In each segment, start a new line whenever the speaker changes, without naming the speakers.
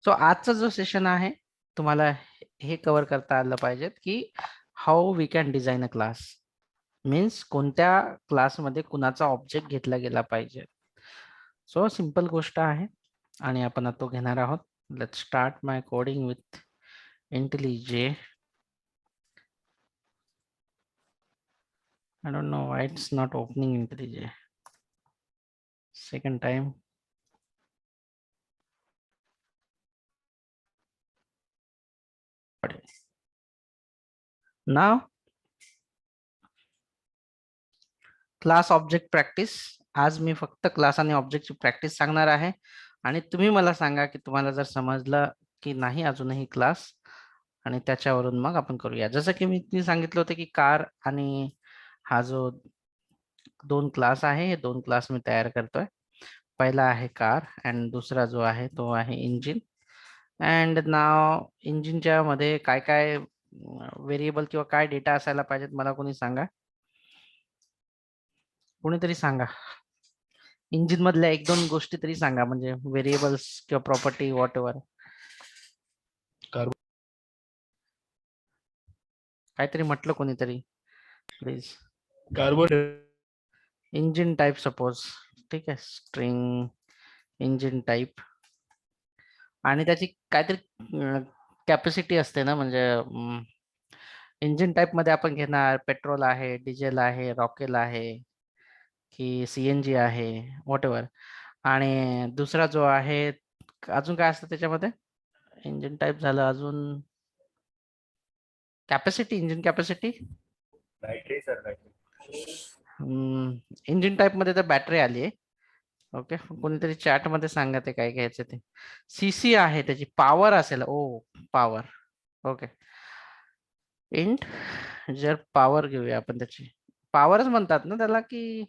So आजचा जो session आहे तुम्हाला हे कव्हर करता आलं पाहिजे की how we can design a class. Means कोणत्या क्लासमध्ये कुणाचा ऑब्जेक्ट घेतला गेला पाहिजे. सो सिंपल गोष्ट आहे आणि आपण आता तो घेणार आहोत. Let's start my coding with IntelliJ. I don't know why it's not opening IntelliJ. Second time. Now class object practice. आज मी फक्त क्लास आणि ऑब्जेक्टची प्रॅक्टिस सांगणार आहे आणि तुम्ही मला सांगा की तुम्हाला जर समजलं की नाही अजूनही क्लास, आणि त्याच्यावरून मग आपण करूया. जसं की मी सांगितलं होतं की कार आणि हा जो दोन क्लास आहे, हे दोन क्लास मी तयार करतोय. पहिला आहे कार अँड दुसरा जो आहे तो आहे इंजिन. अँड नाव इंजिनच्या मध्ये काय काय व्हेरिएबल किंवा काय डेटा असायला पाहिजेत मला कोणी सांगा. कोणीतरी सांगा. इंजिन मधल्या एक दोन गोष्टी तरी सांगा, म्हणजे व्हेरिएबल्स किंवा प्रॉपर्टी व्हॉट एव्हर. काहीतरी म्हटलं कोणीतरी please.
Carbon.
Engine type suppose. ठीक आहे, स्ट्रिंग इंजिन टाइप आणि त्याची काहीतरी कॅपॅसिटी असते ना, म्हणजे इंजिन टाइप मध्ये आपण घेणार पेट्रोल आहे, डिझेल आहे, रॉकेल आहे की CNG आहे, व्हॉट एव्हर. आणि दुसरा जो आहे अजून काय असतं त्याच्यामध्ये. इंजिन टाइप झालं, अजून capacity, engine capacity.
Battery sir, battery.
Engine type मध्ये तर बॅटरी आली आहे. ओके, कोणीतरी चॅट मध्ये सांगा ते काय घ्यायचं ते. CC आहे, त्याची पॉवर असेल. ओ पॉवर. ओके, इंट जर पॉवर घेऊया आपण, त्याची पॉवरच म्हणतात ना त्याला, की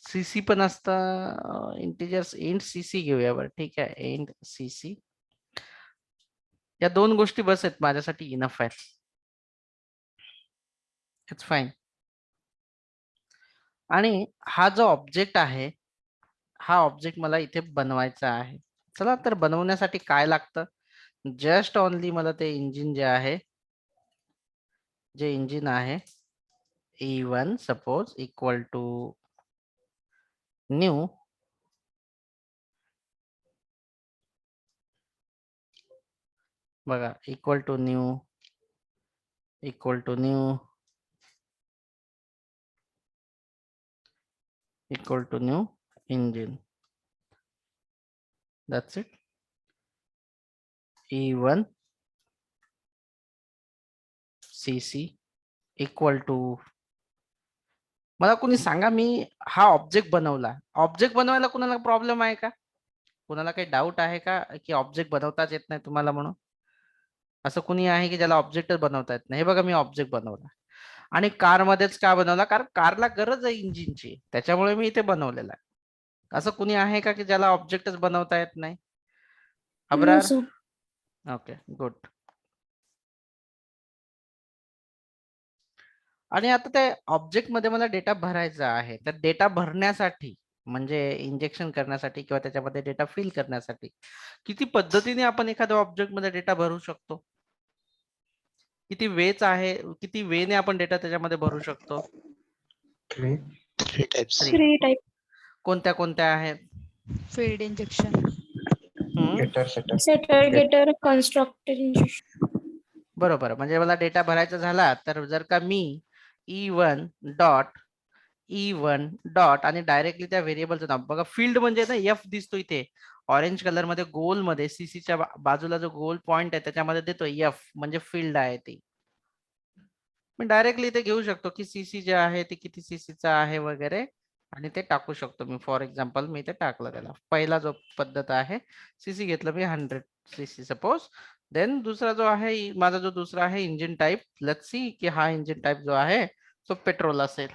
CC पण असतं इंटिजर्स. इंट CC घेऊया बरं, ठीक आहे. इंट CC, या दोन गोष्टी बस आहेत माझ्यासाठी, इनफ आहेत. It's fine. आणि हा जो ऑब्जेक्ट आहे, हा ऑब्जेक्ट मला इथे बनवायचा आहे. चला तर बनवण्यासाठी काय लागतं. जस्ट ओनली मला ते इंजिन जे आहे, जे इंजिन आहे E1 suppose equal to new. बघा, equal to new, equal to new, equal to new engine. That's it. E1 CC equal to, मला कोणी सांगा मी हा ऑब्जेक्ट बनवला. ऑब्जेक्ट बनवायला कुणाला प्रॉब्लेम आहे का? कुणाला काही डाऊट आहे का की ऑब्जेक्ट बनवताच येत नाही तुम्हाला म्हणून? असं कुणी आहे की ज्याला ऑब्जेक्टच बनवता येत नाही? हे बघा, मी ऑब्जेक्ट बनवला आणि कार मध्येच का बनवला, कारण कारला गरज आहे इंजिनची, त्याच्यामुळे मी इथे बनवलेला आहे. असं कुणी आहे का की ज्याला ऑब्जेक्टच बनवता येत नाही?
No,
Abrar.
sir.
Okay, good. आणि आता ते ऑब्जेक्ट मध्ये मला डेटा भरायचा आहे, तर डेटा भरण्यासाठी म्हणजे इंजेक्शन करण्यासाठी किंवा त्याच्यामध्ये डेटा फिल करण्यासाठी किती पद्धतीने आपण एखाद्या ऑब्जेक्ट मध्ये डेटा भरू शकतो, किती वेच आहे, किती वेने आपण डेटा त्याच्यामध्ये भरू शकतो.
Three types.
3.
Three type.
कोणत्या कोणत्या आहेत?
Field injection,
Getter, setter.
Setter, getter, constructor, injection.
बरोबर. म्हणजे मला डेटा भरायचा झाला तर जर का मी E1 डॉट E1 डॉट आणि डायरेक्टली त्या व्हेरिएबलचं नाव बघा, फील्ड म्हणजे ना F दिसतो इथे ऑरेंज कलर मध्ये गोल मध्ये, CCच्या बाजूला जो गोल पॉइंट आहे त्याच्यामध्ये देतो F, म्हणजे फील्ड आहे ती. मी डायरेक्टली इथे घेऊ शकतो की CC जे आहे ते किती CCचा आहे वगैरे, आणि ते टाकू शकतो मी. फॉर एक्झाम्पल मी इथे टाकलं त्याला. पहिला जो पद्धत आहे, CC घेतलं मी 100 CC सपोज. देन दुसरा जो आहे माझा, जो दुसरा आहे इंजिन टाइप, लेट्स सी की हा इंजिन टाइप जो आहे तो पेट्रोल असेल.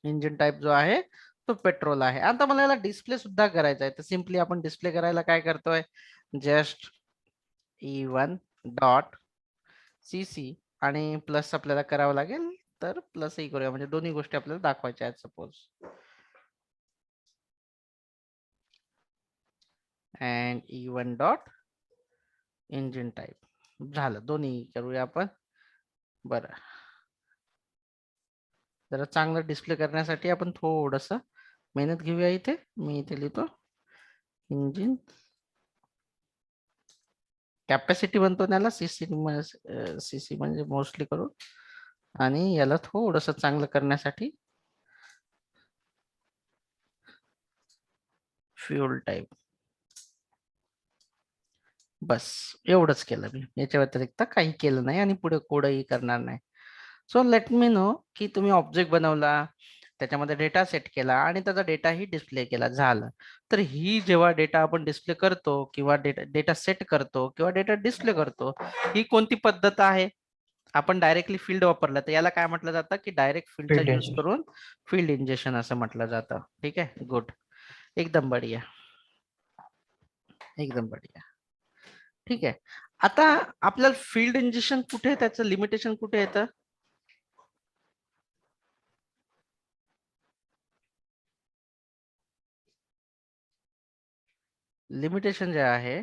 इंजिन टाइप जो आहे तो पेट्रोल आहे. आता मला याला डिस्प्ले सुद्धा करायचा आहे, तर सिम्पली आपण डिस्प्ले करायला काय करतोय, जस्ट E1 डॉट CC आणि प्लस आपल्याला करावं लागेल, तर प्लसही करूया, म्हणजे दोन्ही गोष्टी आपल्याला दाखवायच्या आहेत. Suppose and E1 dot engine type. झालं, दोन्ही करूया आपण. बरं, जरा चांगलं डिस्प्ले करण्यासाठी आपण थोडस मेहनत घेऊया. इथे मी इथे लिहितो इंजिन कॅपॅसिटी बनतो त्याला सीसी. सीसी म्हणजे मोस्टली करून, आणि याला थोडस चांगलं करण्यासाठी फ्युल टाईप. बस एवढंच केलं मी, याच्या व्यतिरिक्त काही केलं नाही आणि पुढे कोडही करणार नाही. सो लेट मी नो की तुम्ही ऑब्जेक्ट बनवला, त्याच्यामध्ये डेटा सेट केला आणि त्याचा डेटाही डिस्प्ले केला. झालं. तर ही जेव्हा डेटा आपण डिस्प्ले करतो किंवा डेटा सेट करतो किंवा डेटा डिस्प्ले करतो, ही कोणती पद्धत आहे? आपण डायरेक्टली फील्ड वापरलं तर याला काय म्हटलं जातं की डायरेक्ट फील्डचा
Field
यूज
injection.
करून फील्ड इंजेक्शन असं म्हटलं जातं. ठीक आहे, गुड, एकदम बढिया, एकदम बढिया. ठीक आहे. आता आपल्याला फील्ड इंजेक्शन कुठे, त्याचं लिमिटेशन कुठे येतं? लिमिटेशन जे आहे,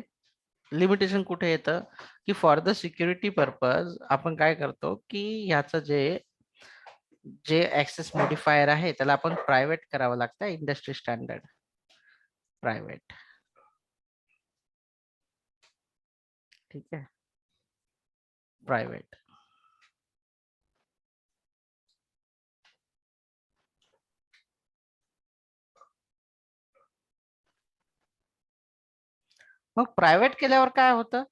लिमिटेशन कुठे येतं की फॉर द सिक्युरिटी पर्पज आपण काय करतो की ह्याचं जे जे ऍक्सेस मॉडिफायर आहे त्याला आपण प्रायव्हेट करावं लागतं. Industry standard private. ठीक आहे, प्रायव्हेट. मग प्रायव्हेट केल्यावर काय होतं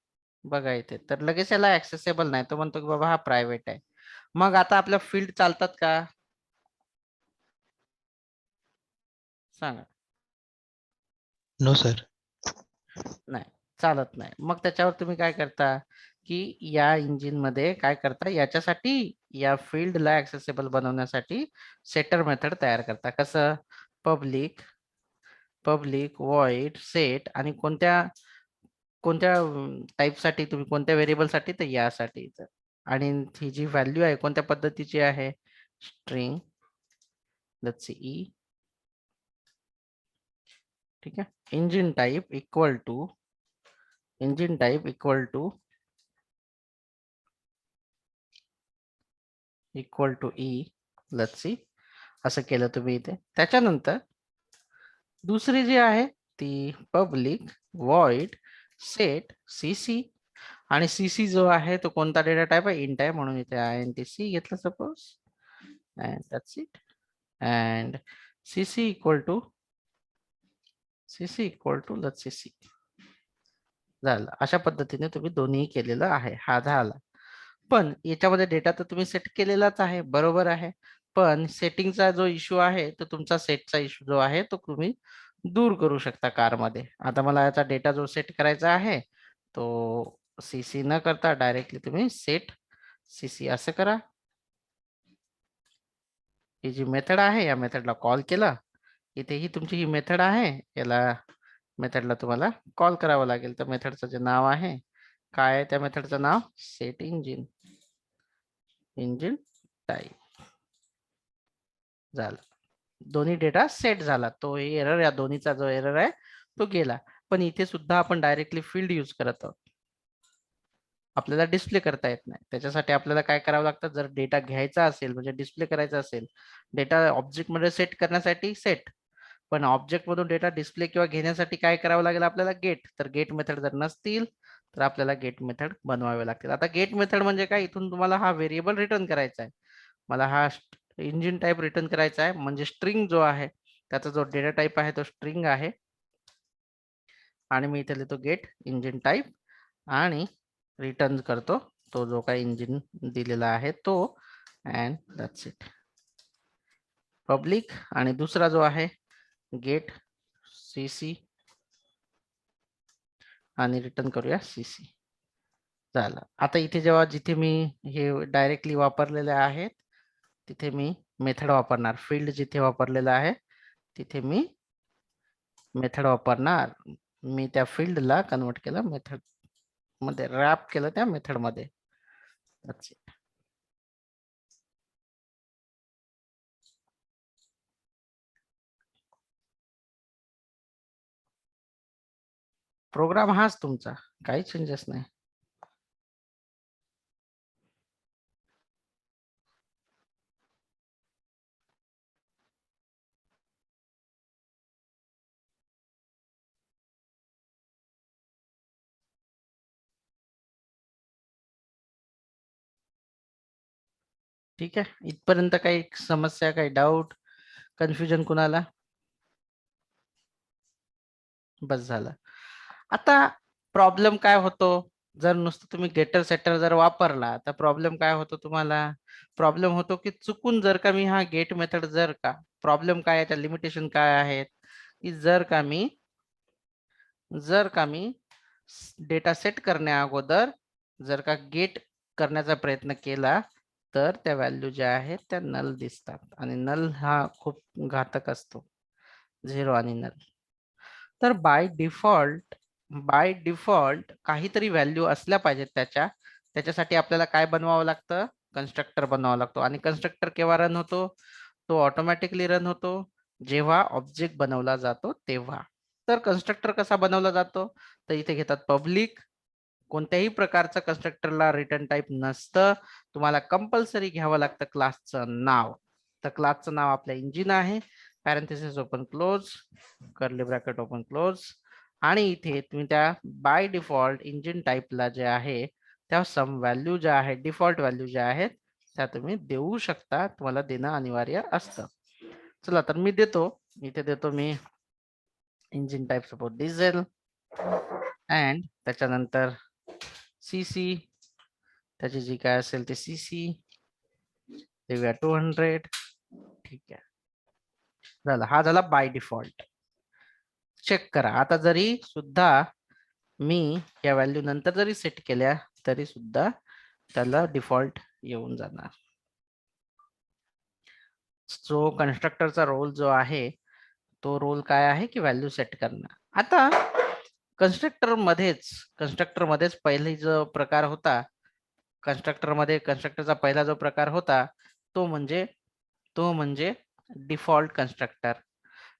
बघा इथे, तर लगेच याला ऍक्सेसेबल नाही. तो म्हणतो की बाबा हा प्रायव्हेट आहे. मग आता आपल्या फील्ड चालतात का सांगा?
No, sir.
नाही, चालत नाही. मग त्याच्यावर तुम्ही काय करता की या इंजिन मध्ये काय करता, याच्यासाठी या फील्डला ऍक्सेसेबल बनवण्यासाठी सेटर मेथड तयार करता. कसं? पब्लिक पब्लिक वॉइड सेट, आणि कोणत्या कोणत्या टाईपसाठी, तुम्ही कोणत्या व्हेरिएबलसाठी, तर यासाठी. आणि ही जी व्हॅल्यू आहे कोणत्या पद्धतीची आहे? स्ट्रिंग. Let's see E. ठीक आहे, engine type equal to engine type equal to E. Let's see, असं केलं तुम्ही इथे. त्याच्यानंतर दुसरी जी आहे ती पब्लिक वॉइड सेट सीसी, आणि सीसी जो आहे तो कोणता डेटा टाइप आहे? इंट आहे, म्हणून इथे INTC घेतलं suppose, and that's it. And CC equal to let's see C. झालं. अशा पद्धतीने तुम्ही दोन्ही केलेलं आहे. हा झाला. पण याच्यामध्ये डेटा तर तुम्ही सेट केलेलाच आहे, बरोबर आहे. पण सेटिंगचा जो इश्यू आहे तो तुमचा सेटचा इश्यू जो आहे तो तुम्ही दूर करू शकता कारमध्ये. आता मला याचा डेटा जो सेट करायचा आहे तो सीसी न करता डायरेक्टली तुम्ही सेट सीसी असं करा. ही जी मेथड आहे या मेथडला कॉल केला. इथे ही तुमची ही मेथड आहे, याला मेथडला तुम्हाला कॉल करावं लागेल. तर मेथडचं जे नाव आहे, काय आहे त्या मेथडचं नाव? Set engine type. झालं. दोन्ही डेटा सेट झाला. तो एरर, या दोन्हीचा जो एरर आहे तो गेला. पण इथे सुद्धा आपण डायरेक्टली फील्ड यूज करत आहोत, आपल्याला डिस्प्ले करता येत नाही. त्याच्यासाठी आपल्याला काय करावं लागतं, जर डेटा घ्यायचा असेल म्हणजे डिस्प्ले करायचा असेल, डेटा ऑब्जेक्ट मध्ये सेट करण्यासाठी सेट, पण ऑब्जेक्ट मधून डेटा डिस्प्ले किंवा घेण्यासाठी काय करावं लागेल आपल्याला? गेट. तर गेट मेथड जर नसतील तर आपल्याला गेट मेथड बनवावे लागतील. आता गेट मेथड म्हणजे काय? इथून तुम्हाला हा व्हेरिएबल रिटर्न करायचा आहे. मला हा इंजिन टाइप रिटर्न करायचा आहे, म्हणजे स्ट्रिंग जो आहे त्याचा जो डेटा टाइप आहे तो स्ट्रिंग आहे. आणि मी इथे लिहितो गेट इंजिन टाइप आणि रिटर्न करतो तो जो काही इंजिन दिलेला आहे तो. And that's it. पब्लिक, आणि दुसरा जो आहे गेट सीसी, आणि रिटर्न करूया सीसी. झालं. आता इथे जेव्हा जिथे मी हे डायरेक्टली वापरलेले आहेत तिथे मी मेथड वापरणार. फील्ड जिथे वापरलेलं आहे तिथे मी मेथड वापरणार. मी त्या फील्डला कन्वर्ट केलं मेथड मध्ये, रॅप केलं त्या मेथड मध्ये. That's it. प्रोग्राम हाच तुमचा, काही चेंजेस नाही. ठीक आहे, इथपर्यंत काही समस्या, काही डाऊट, कन्फ्युजन कुणाला? बस झालं. आता प्रॉब्लेम काय होतो, जर नुसतं तुम्ही गेटर सेटर जर वापरला तर प्रॉब्लेम काय होतो तुम्हाला? प्रॉब्लेम होतो की चुकून जर का मी हा गेट मेथड जर का, प्रॉब्लेम काय आहे, त्या लिमिटेशन काय आहेत की जर का मी डेटा सेट करण्या अगोदर जर का गेट करण्याचा प्रयत्न केला तर त्या व्हॅल्यू ज्या आहेत त्या नल दिसतात आणि नल हा खूप घातक असतो, 0 आणि नल. तर बाय डिफॉल्ट काहीतरी व्हॅल्यू असल्या पाहिजेत त्याच्यासाठी आपल्याला काय बनवावं लागतं? कन्स्ट्रक्टर बनवावा लागतो. आणि कन्स्ट्रक्टर केव्हा रन होतो? तो ऑटोमॅटिकली रन होतो जेव्हा ऑब्जेक्ट बनवला जातो तेव्हा. तर कन्स्ट्रक्टर कसा बनवला जातो? तर इथे घेतात पब्लिक. कोणत्याही प्रकारचं कन्स्ट्रक्टरला रिटर्न टाईप नसतं. तुम्हाला कंपल्सरी घ्यावं लागतं क्लासचं नाव. तर क्लासचं नाव आपलं इंजिन आहे. Parenthesis open close, curly bracket open close. आणि इथे तुम्ही त्या बाय डिफॉल्ट इंजिन टाईपला जे आहे त्या सम व्हॅल्यू ज्या आहेत, डिफॉल्ट व्हॅल्यू ज्या आहेत त्या तुम्ही देऊ शकता. तुम्हाला देणं अनिवार्य असतं. चला तर मी देतो, इथे देतो मी engine type suppose diesel and त्याच्यानंतर सीसी, त्याची जी काय असेल ते सीसी देऊया 200. ठीक आहे, झालं. हा झाला बाय डिफॉल्ट. चेक करा आता, जरी सुद्धा मी या व्हॅल्यू नंतर जरी सेट केल्या तरी सुद्धा त्याला डिफॉल्ट येऊन जाणार. जो कन्स्ट्रक्टरचा रोल जो आहे तो रोल काय आहे की व्हॅल्यू सेट करणं. आता कन्स्ट्रक्टर मध्येच पहिला जो प्रकार होता, कन्स्ट्रक्टरचा पहिला जो प्रकार होता तो म्हणजे डिफॉल्ट कन्स्ट्रक्टर.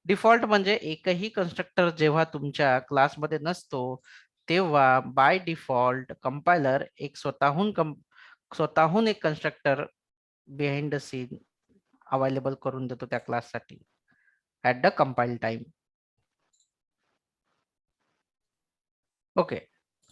डिफॉल्ट म्हणजे एकही कन्स्ट्रक्टर जेव्हा तुमच्या क्लासमध्ये नसतो तेव्हा बाय डिफॉल्ट कंपायलर एक स्वतःहून एक constructor behind the scene available करून देतो त्या क्लाससाठी at the compile time. Okay,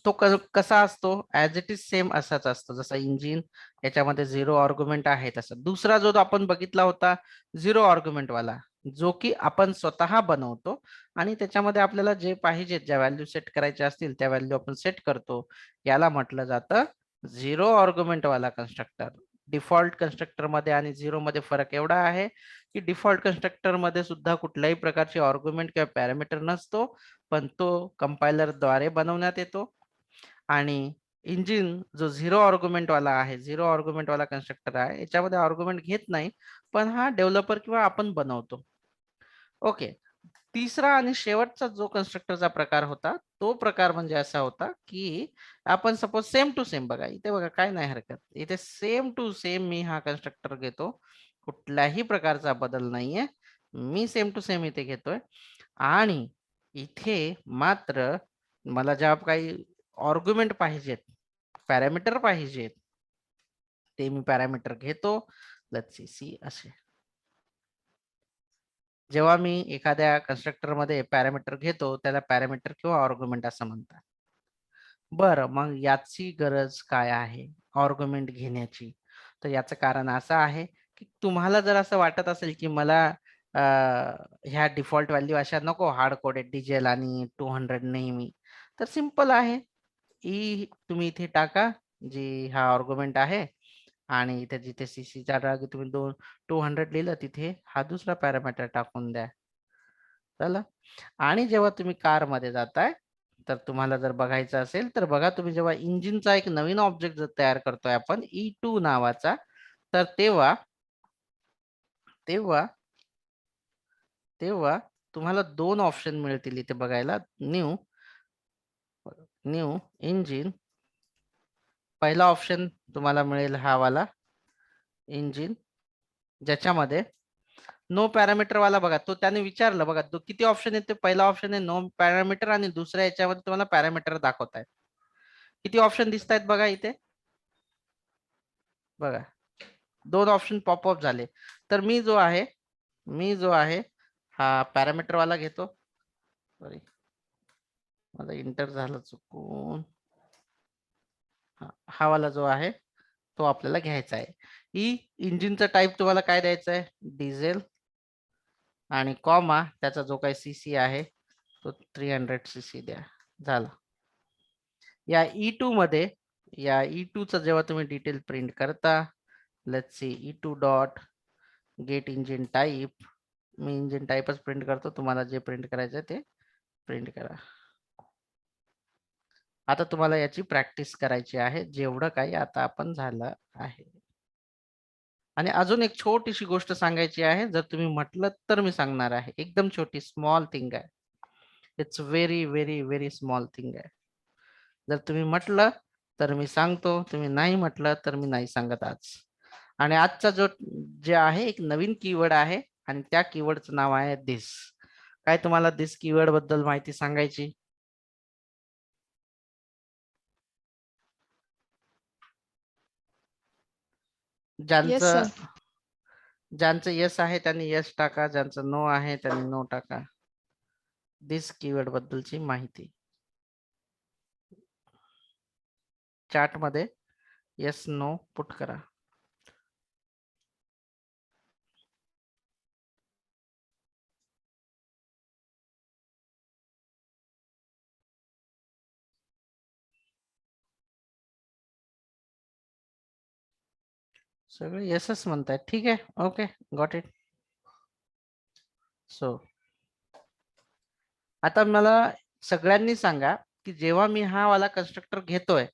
तो कसा असतो? ऍज इट इज सेम असाच असतो जसा इंजिन याच्यामध्ये 0 आर्ग्युमेंट आहे तसं. दुसरा जो आपण बघितला होता 0 आर्ग्युमेंट वाला, जो की आपण स्वतः बनवतो आणि त्याच्यामध्ये आपल्याला जे पाहिजे, ज्या व्हॅल्यू सेट करायच्या असतील त्या व्हॅल्यू आपण सेट करतो, याला म्हटलं जातं 0 आर्ग्युमेंट वाला कन्स्ट्रक्टर. डिफॉल्ट कन्स्ट्रक्टर मध्ये आणि 0 मध्ये फरक एवढा आहे की डिफॉल्ट कन्स्ट्रक्टर मध्ये सुद्धा कुठल्याही प्रकारची आर्ग्युमेंट किंवा पॅरामीटर नसतो, पण तो कंपायलर द्वारे बनवण्यात येतो. आणि इंजिन जो 0 आर्ग्युमेंट वाला आहे, 0 आर्ग्युमेंट वाला कन्स्ट्रक्टर आहे, याच्यामध्ये आर्ग्युमेंट घेत नाही, पण हा डेव्हलपर किंवा आपण बनवतो. ओके, तिसरा आणि शेवटचा जो कन्स्ट्रक्टरचा प्रकार होता तो प्रकार म्हणजे असा होता की आपण सपोज सेम टू सेम, बघा इथे बघा काय नाही हरकत, इथे सेम टू सेम मी हा कन्स्ट्रक्टर घेतो, कुठल्याही प्रकारचा बदल नाहीये, मी सेम टू सेम इथे घेतोय. आणि इथे मात्र मला ज्या काही आर्ग्युमेंट पाहिजेत, पॅरामीटर पाहिजेत, ते मी पॅरामीटर घेतो. लेट्स सी असे. जेव्हा मी एखाद्या कन्स्ट्रक्टर मध्ये पॅरामीटर घेतो त्याला पॅरामीटर किंवा आर्ग्युमेंट असं म्हणतात. बरं, मग याची गरज काय आहे आर्ग्युमेंट घेण्याची? तर याचं कारण असं आहे की तुम्हाला जर असं वाटत असेल की मला ह्या डिफॉल्ट व्हॅल्यू अशा नको, हार्ड कोडेड डिझेल आणि 200 नेहमी, तर सिंपल आहे. तुम्ही इथे टाका जी हा आर्ग्युमेंट आहे आणि इथे जिथे सीसीच्या जागी तुम्ही 200 लिहिलं तिथे हा दुसरा पॅरामीटर टाकून द्या. चला. आणि जेव्हा तुम्ही कार मध्ये जाताय तर तुम्हाला जर बघायचं असेल तर बघा, तुम्ही जेव्हा इंजिनचा एक नवीन ऑब्जेक्ट जर तयार करतोय आपण E2 नावाचा, तर तेव्हा तेव्हा तेव्हा तुम्हाला 2 ऑप्शन मिळतील इथे बघायला. न्यू इंजिन, पहिला ऑप्शन तुम्हाला मिळेल हा वाला इंजिन, ज्याच्यामध्ये नो पॅरामीटर वाला बघा, तो त्याने विचारलं बघा, तो किती ऑप्शन येते. पहिला ऑप्शन आहे नो पॅरामीटर आणि दुसऱ्या याच्यामध्ये तुम्हाला पॅरामीटर दाखवत आहेत. किती ऑप्शन दिसत आहेत बघा इथे, बघा 2 ऑप्शन पॉपअप झाले. तर मी जो आहे हा पॅरामीटर वाला घेतो. सॉरी, मला इंटर झालं चुकून. हा वाला जो आहे तो आपल्याला घ्यायचा आहे. इंजिनचा टाईप तुम्हाला काय द्यायचा आहे, डिझेल आणि कॉमा त्याचा जो काही सीसी आहे तो 300 सीसी द्या. झालं. या E2 मध्ये या E2 चा जेव्हा तुम्ही डिटेल प्रिंट करता, let's see E2 dot get engine type, मी इंजिन टाईपच प्रिंट करतो, तुम्हाला जे प्रिंट करायचं ते प्रिंट करा. आता तुम्हाला याची प्रॅक्टिस करायची आहे, जेवढं काही आता आपण झालं आहे. आणि अजून एक छोटीशी गोष्ट सांगायची आहे, जर तुम्ही म्हटलं तर मी सांगणार आहे. एकदम छोटी स्मॉल थिंग आहे. It's very very very small thing आहे. जर तुम्ही म्हटलं तर मी सांगतो, तुम्ही नाही म्हटलं तर मी नाही सांगत आज. आणि आजचा जे आहे एक नवीन कीवर्ड आहे आणि त्या कीवर्डचं नाव आहे दिस. काय तुम्हाला दिस कीवर्ड बद्दल माहिती सांगायची?
sir.
ज्यांचं यस आहे त्यांनी यस टाका, ज्यांचं नो आहे त्यांनी नो टाका. दिस कीवर्ड बद्दलची माहिती चॅट मध्ये यस नो पुट करा. सगळे येसच म्हणतायत. ठीक आहे, ओके, गॉट इट. सो आता मला सगळ्यांनी सांगा की जेव्हा मी हा वाला कन्स्ट्रक्टर घेतोय,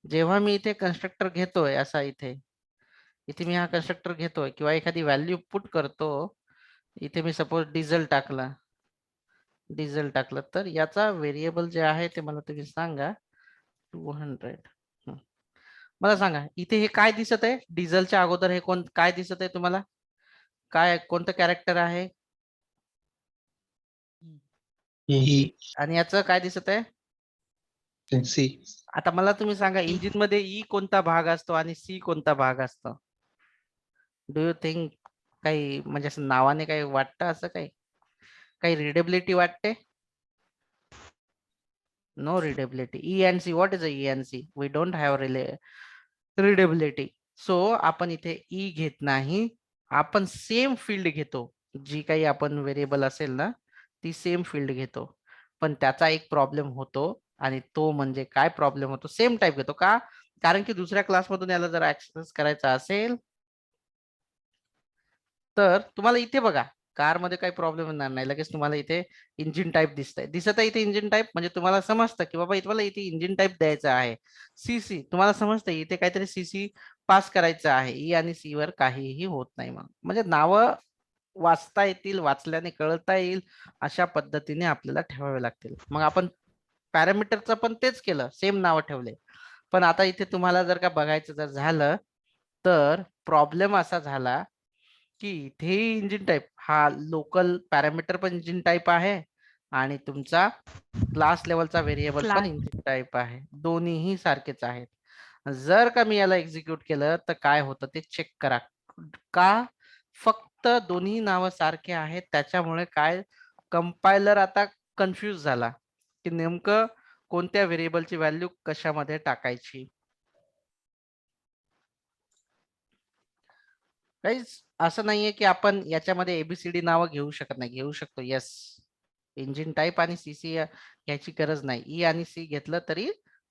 जेव्हा मी इथे कन्स्ट्रक्टर घेतोय असा इथे मी हा कन्स्ट्रक्टर घेतोय किंवा एखादी व्हॅल्यू पुट करतो, इथे मी सपोज डिझेल टाकलं तर याचा व्हेरिएबल जे आहे ते मला तुम्ही सांगा. 200. मला सांगा इथे हे काय दिसत आहे, डिझेलच्या अगोदर हे काय दिसत आहे तुम्हाला, काय कोणतं कॅरेक्टर आहे?
E
आणि याचं काय दिसत आहे?
C
आता मला तुम्ही सांगा इंजिन मध्ये ई कोणता भाग असतो आणि सी कोणता भाग असतो? डू यू थिंक काही म्हणजे असं नावाने काही वाटतं, असं काही रिडेबिलिटी वाटते? No readability. E and C, what is E and C? We don't have readability. So आपण इथे ई घेत नाही, आपण सेम फील्ड घेतो. जी काही आपण व्हेरिएबल असेल ना ती सेम फील्ड घेतो. पण त्याचा एक प्रॉब्लेम होतो आणि तो म्हणजे काय प्रॉब्लेम होतो, सेम टाईप घेतो का, कारण की दुसऱ्या क्लासमधून याला जर ऍक्सेस करायचा असेल तर तुम्हाला इथे बघा कारमध्ये काही प्रॉब्लेम येणार नाही. लगेच तुम्हाला इथे इंजिन टाईप दिसत आहे इथे इंजिन टाईप, म्हणजे तुम्हाला समजतं की बाबा तुम्हाला इथे इंजिन टाईप द्यायचा आहे. सीसी तुम्हाला समजतं इथे काहीतरी सीसी पास करायचं आहे. ई आणि सी वर काहीही होत नाही. मग म्हणजे नावं वाचता येतील, वाचल्याने कळता येईल अशा पद्धतीने आपल्याला ठेवावे लागतील. मग आपण पॅरामीटरचं पण तेच केलं, सेम नावं ठेवले. पण आता इथे तुम्हाला जर का बघायचं जर झालं तर प्रॉब्लेम असा झाला की इथे इंजिन टाईप हा लोकल पॅरामीटर पण इंजिन टाईप आहे आणि तुमचा क्लास लेवलचा व्हेरिएबल पण
Class.
इंजिन टाईप आहे. दोन्हीही सारखेच आहेत. जर का मी याला एक्झिक्यूट केलं तर काय होतं ते चेक करा. का फक्त दोन्ही नावं सारखे आहेत त्याच्यामुळे काय कंपायलर आता कन्फ्यूज झाला की नेमकं कोणत्या व्हेरिएबलची व्हॅल्यू कशामध्ये टाकायची. काहीच असं नाहीये की आपण याच्यामध्ये एबीसीडी नावं घेऊ शकत नाही, घेऊ शकतो. येस, इंजिन टाईप आणि सीसी याची गरज नाही. ई आणि सी घेतलं तरी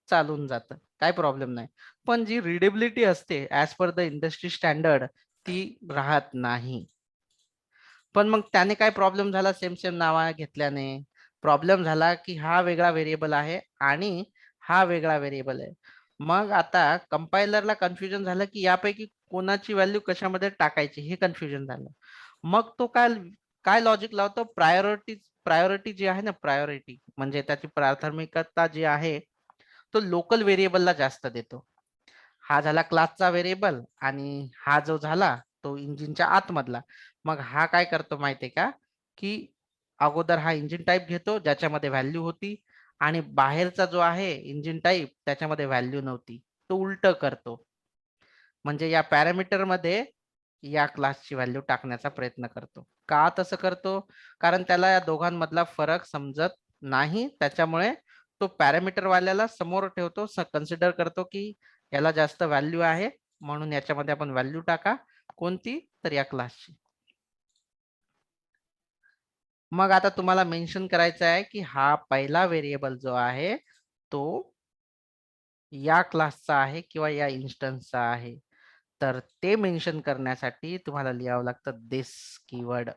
चालून जातं, काय प्रॉब्लेम नाही. पण जी रिडेबिलिटी असते as per the industry standard ती राहत नाही. पण मग त्याने काय प्रॉब्लेम झाला, सेम सेम नावा घेतल्याने प्रॉब्लेम झाला की हा वेगळा व्हेरिएबल आहे आणि हा वेगळा व्हेरिएबल आहे. मग आता कंपायलरला कन्फ्युजन झालं की यापैकी कोणाची व्हॅल्यू कशामध्ये टाकायची हे कन्फ्युजन झालं. मग तो काय काय लॉजिक लावतो, प्रायोरिटी जी आहे ना, प्रायोरिटी म्हणजे त्याची प्राथमिकता जी आहे तो लोकल व्हेरिएबलला जास्त देतो. हा झाला क्लासचा व्हेरिएबल आणि हा जो झाला तो इंजिनच्या आतमधला. मग हा काय करतो माहितीये का, की अगोदर हा इंजिन टाईप घेतो ज्याच्यामध्ये व्हॅल्यू होती आणि बाहेरचा जो आहे इंजिन टाईप त्याच्यामध्ये व्हॅल्यू नव्हती, तो उलट करतो. म्हणजे या पॅरामीटर मध्ये या क्लासची व्हॅल्यू टाकण्याचा प्रयत्न करतो. का तसं करतो? कारण त्याला या दोघांमधला फरक समजत नाही, त्याच्यामुळे तो पॅरामीटर वाल्याला समोर ठेवतो, कन्सिडर करतो की याला जास्त व्हॅल्यू आहे म्हणून याच्यामध्ये आपण व्हॅल्यू टाका. कोणती? तर या क्लासची. मग आता तुम्हाला मेन्शन करायचं आहे की हा पहिला व्हेरिएबल जो आहे तो या क्लासचा आहे किंवा या इन्स्टन्सचा आहे. तर ते मेन्शन करण्यासाठी तुम्हाला लिहावं लागतं दिस कीवर्ड.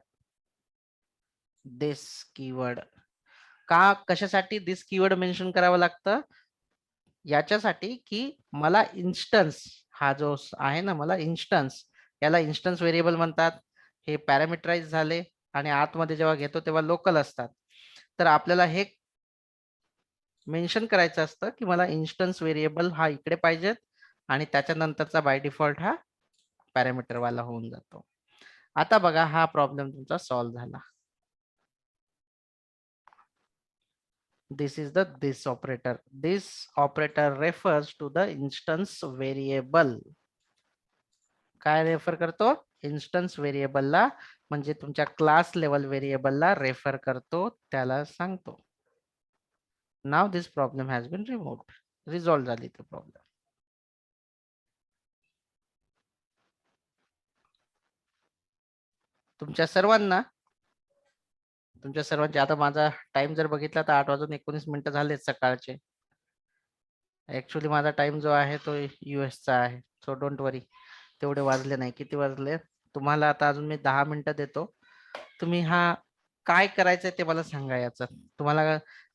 दिस कीवर्ड का कशासाठी दिस कीवर्ड मेन्शन करावं लागतं? याच्यासाठी की मला इन्स्टन्स हा जो आहे ना, मला इन्स्टन्स, याला इन्स्टन्स व्हेरिएबल म्हणतात. हे पॅरामीटराइज झाले आणि आतमध्ये जेव्हा घेतो तेव्हा लोकल असतात. तर आपल्याला हे मेन्शन करायचं असतं की मला इन्स्टन्स व्हेरिएबल हा इकडे पाहिजेत आणि त्याच्यानंतरचा बाय डिफॉल्ट हा पॅरामीटर वाला होऊन जातो. आता बघा हा प्रॉब्लेम तुमचा सॉल्व्ह झाला. This is the this operator. This operator refers to the instance variable. काय रेफर करतो? इन्स्टन्स व्हेरिएबलला, म्हणजे तुमच्या क्लास लेवल व्हेरिएबलला रेफर करतो, त्याला सांगतो. नाव this problem has been removed. Resolve झाली तो प्रॉब्लेम. तुमच्या सर्वांचे आता माझा टाइम जर बघितला तर 8:19 झाले सकाळचे. ऍक्च्युली माझा टाइम जो आहे तो US चा आहे. सो डोंट वरी, तेवढे वाजले नाही. किती वाजले? तुम्हाला आता अजून मी 10 मिनिटं देतो. तुम्ही हा काय करायचंय ते मला सांगा. याचं तुम्हाला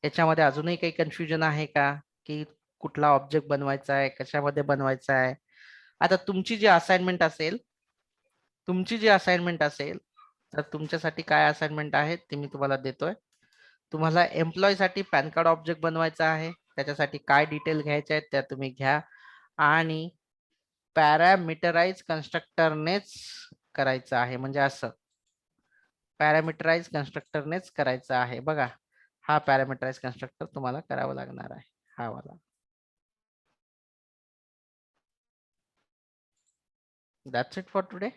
याच्यामध्ये अजूनही काही कन्फ्युजन आहे का, की कुठला ऑब्जेक्ट बनवायचा आहे, कशामध्ये बनवायचा आहे? आता तुमची जी असाइनमेंट असेल तर तुमच्यासाठी काय असाइनमेंट आहे ते मी तुम्हाला देतोय. तुम्हाला एम्प्लॉय साठी पॅन कार्ड ऑब्जेक्ट बनवायचा आहे. त्याच्यासाठी काय डिटेल घ्यायचे आहेत त्या तुम्ही घ्या आणि पॅरामीटराइज कन्स्ट्रक्टरनेच करायचं आहे. म्हणजे असं पॅरामीटराइज कन्स्ट्रक्टरनेच करायचं आहे. बघा, हा पॅरामीटराइज कन्स्ट्रक्टर तुम्हाला करावा लागणार आहे, हा वाला. That's it for today.